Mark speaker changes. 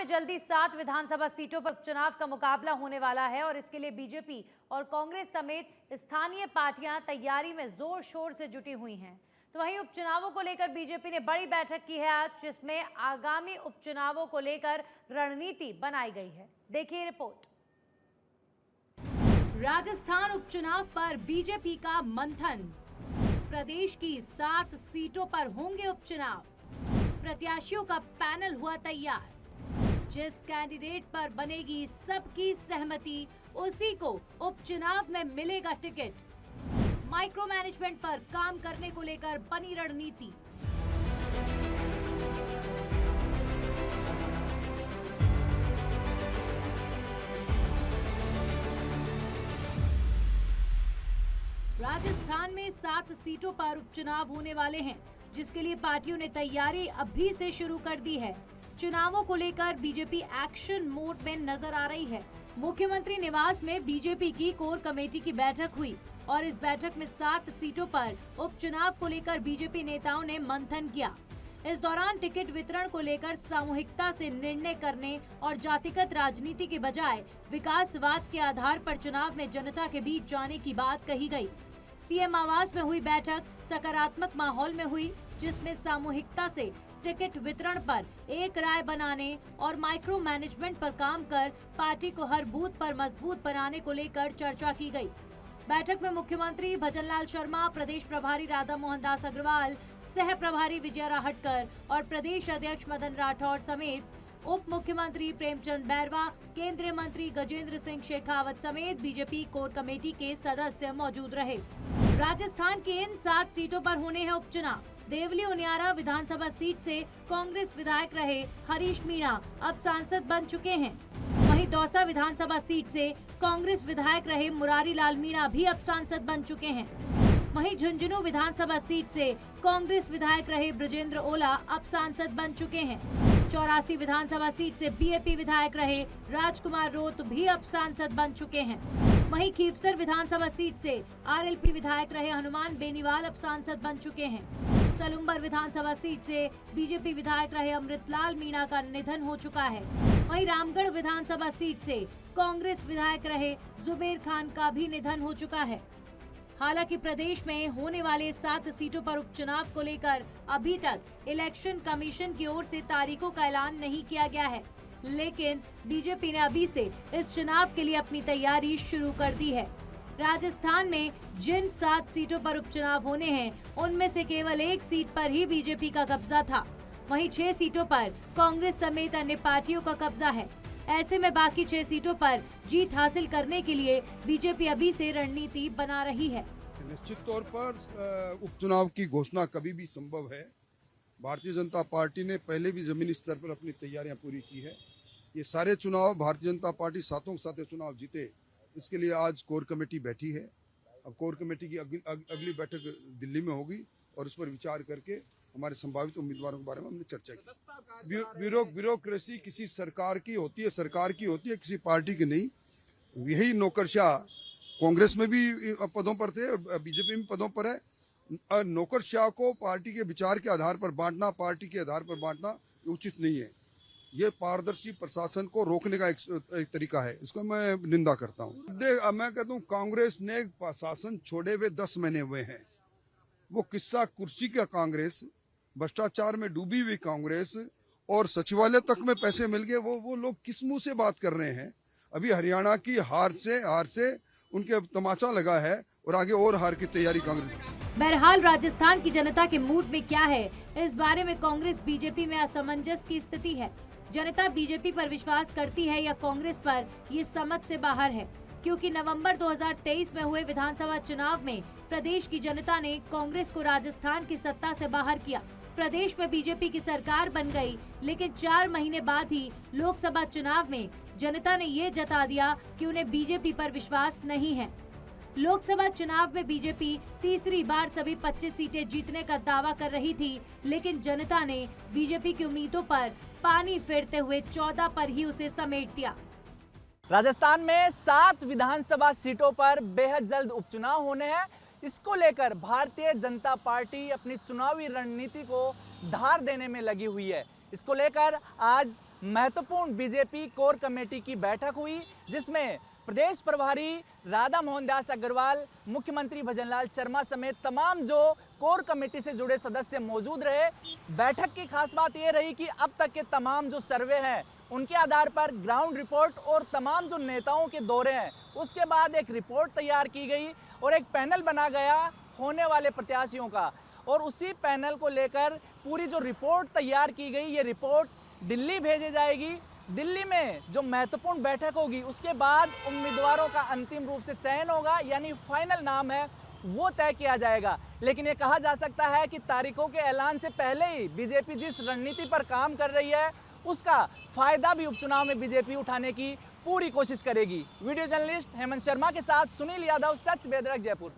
Speaker 1: में जल्दी 7 विधानसभा सीटों पर उपचुनाव का मुकाबला होने वाला है और इसके लिए बीजेपी और कांग्रेस समेत स्थानीय पार्टियां तैयारी में जोर शोर से जुटी हुई हैं। तो वहीं उपचुनावों को लेकर बीजेपी ने बड़ी बैठक की है आज, जिसमें आगामी उपचुनावों को लेकर रणनीति बनाई गई है। देखिए रिपोर्ट। राजस्थान उपचुनाव पर बीजेपी का मंथन। प्रदेश की 7 सीटों पर होंगे उपचुनाव। प्रत्याशियों का पैनल हुआ तैयार। जिस कैंडिडेट पर बनेगी सबकी सहमति, उसी को उपचुनाव में मिलेगा टिकट। माइक्रो मैनेजमेंट पर काम करने को लेकर बनी रणनीति। राजस्थान में 7 सीटों पर उपचुनाव होने वाले हैं, जिसके लिए पार्टियों ने तैयारी अभी से शुरू कर दी है। चुनावों को लेकर बीजेपी एक्शन मोड में नजर आ रही है। मुख्यमंत्री निवास में बीजेपी की कोर कमेटी की बैठक हुई और इस बैठक में 7 सीटों पर उपचुनाव को लेकर बीजेपी नेताओं ने मंथन किया। इस दौरान टिकट वितरण को लेकर सामूहिकता से निर्णय करने और जातिगत राजनीति के बजाय विकासवाद के आधार पर चुनाव में जनता के बीच जाने की बात कही गई। सीएम आवास में हुई बैठक सकारात्मक माहौल में हुई, जिसमें सामूहिकता से टिकट वितरण पर एक राय बनाने और माइक्रो मैनेजमेंट पर काम कर पार्टी को हर बूथ पर मजबूत बनाने को लेकर चर्चा की गई। बैठक में मुख्यमंत्री भजनलाल शर्मा, प्रदेश प्रभारी राधा मोहन दास अग्रवाल, सह प्रभारी विजय राहटकर और प्रदेश अध्यक्ष मदन राठौर समेत उप मुख्यमंत्री प्रेमचंद बैरवा, केंद्रीय मंत्री गजेंद्र सिंह शेखावत समेत बीजेपी कोर कमेटी के सदस्य मौजूद रहे। राजस्थान की इन 7 सीटों पर होने हैं उपचुनाव। देवली उनियारा विधानसभा सीट से कांग्रेस विधायक रहे हरीश मीणा अब सांसद बन चुके हैं। वहीं दौसा विधानसभा सीट से कांग्रेस विधायक रहे मुरारी लाल मीणा भी अब सांसद बन चुके हैं। वहीं झुंझुनू विधानसभा सीट से कांग्रेस विधायक रहे ब्रजेंद्र ओला अब सांसद बन चुके हैं। 84 विधानसभा सीट से बीएपी विधायक रहे राजकुमार रोत भी अब सांसद बन चुके हैं। वहीं खीवसर विधानसभा सीट से आरएलपी विधायक रहे हनुमान बेनीवाल अब सांसद बन चुके हैं। सलुम्बर विधानसभा सीट से बीजेपी विधायक रहे अमृतलाल मीणा का निधन हो चुका है। वहीं रामगढ़ विधानसभा सीट से कांग्रेस विधायक रहे जुबेर खान का भी निधन हो चुका है। हालांकि प्रदेश में होने वाले 7 सीटों पर उपचुनाव को लेकर अभी तक इलेक्शन कमीशन की ओर से तारीखों का ऐलान नहीं किया गया है, लेकिन बीजेपी ने अभी से इस चुनाव के लिए अपनी तैयारी शुरू कर दी है। राजस्थान में जिन 7 सीटों पर उपचुनाव होने हैं, उनमें से केवल 1 सीट पर ही बीजेपी का कब्जा था। वहीं 6 सीटों पर कांग्रेस समेत अन्य पार्टियों का कब्जा है। ऐसे में बाकी 6 सीटों पर जीत हासिल करने के लिए बीजेपी अभी से रणनीति बना रही है।
Speaker 2: निश्चित तौर पर उपचुनाव की घोषणा कभी भी संभव है। भारतीय जनता पार्टी ने पहले भी जमीनी स्तर पर अपनी तैयारियां पूरी की है। ये सारे चुनाव भारतीय जनता पार्टी सातों के साथ चुनाव जीते, इसके लिए आज कोर कमेटी बैठी है। अब कोर कमेटी की अगली बैठक दिल्ली में होगी और उस पर विचार करके हमारे संभावित उम्मीदवारों के बारे में हमने चर्चा की। ब्यूरोक्रेसी किसी सरकार की होती है, किसी पार्टी की नहीं। यही नौकरशाह कांग्रेस में भी पदों पर थे और बीजेपी में पदों पर है। नौकरशाह को पार्टी के विचार के आधार पर बांटना, पार्टी के आधार पर बांटना उचित नहीं है। ये पारदर्शी प्रशासन को रोकने का एक तरीका है, इसको मैं निंदा करता हूँ। मैं कहता हूँ कांग्रेस ने शासन छोड़े हुए 10 महीने हुए हैं। वो किस्सा कुर्सी का कांग्रेस, भ्रष्टाचार में डूबी हुई कांग्रेस और सचिवालय तक में पैसे मिल गए, वो लोग किस मुंह से बात कर रहे हैं। अभी हरियाणा की हार से उनके तमाचा लगा है और आगे और हार की तैयारी कांग्रेस।
Speaker 1: बहरहाल राजस्थान की जनता के मूड में क्या है, इस बारे में कांग्रेस बीजेपी में असमंजस की स्थिति है। जनता बीजेपी पर विश्वास करती है या कांग्रेस पर, ये समझ से बाहर है, क्योंकि नवंबर 2023 में हुए विधानसभा चुनाव में प्रदेश की जनता ने कांग्रेस को राजस्थान की सत्ता से बाहर किया। प्रदेश में बीजेपी की सरकार बन गई, लेकिन 4 महीने बाद ही लोकसभा चुनाव में जनता ने ये जता दिया कि उन्हें बीजेपी पर विश्वास नहीं है। लोकसभा चुनाव में बीजेपी तीसरी बार सभी 25 सीटें जीतने का दावा कर रही थी, लेकिन जनता ने बीजेपी की उम्मीदों पर पानी फेरते हुए 14 पर ही उसे समेट दिया।
Speaker 3: राजस्थान में 7 विधानसभा सीटों पर बेहद जल्द उपचुनाव होने हैं। इसको लेकर भारतीय जनता पार्टी अपनी चुनावी रणनीति को धार देने में लगी हुई है। इसको लेकर आज महत्वपूर्ण बीजेपी कोर कमेटी की बैठक हुई, जिसमें प्रदेश प्रभारी राधा मोहन दास अग्रवाल, मुख्यमंत्री भजनलाल शर्मा समेत तमाम जो कोर कमेटी से जुड़े सदस्य मौजूद रहे। बैठक की खास बात यह रही कि अब तक के तमाम जो सर्वे हैं उनके आधार पर ग्राउंड रिपोर्ट और तमाम जो नेताओं के दौरे हैं उसके बाद एक रिपोर्ट तैयार की गई और एक पैनल बना गया होने वाले प्रत्याशियों का, और उसी पैनल को लेकर पूरी जो रिपोर्ट तैयार की गई, ये रिपोर्ट दिल्ली भेजी जाएगी। दिल्ली में जो महत्वपूर्ण बैठक होगी उसके बाद उम्मीदवारों का अंतिम रूप से चयन होगा, यानी फाइनल नाम है वो तय किया जाएगा। लेकिन ये कहा जा सकता है कि तारीखों के ऐलान से पहले ही बीजेपी जिस रणनीति पर काम कर रही है उसका फायदा भी उपचुनाव में बीजेपी उठाने की पूरी कोशिश करेगी। वीडियो जर्नलिस्ट हेमंत शर्मा के साथ सुनील यादव, सच बेदरक, जयपुर।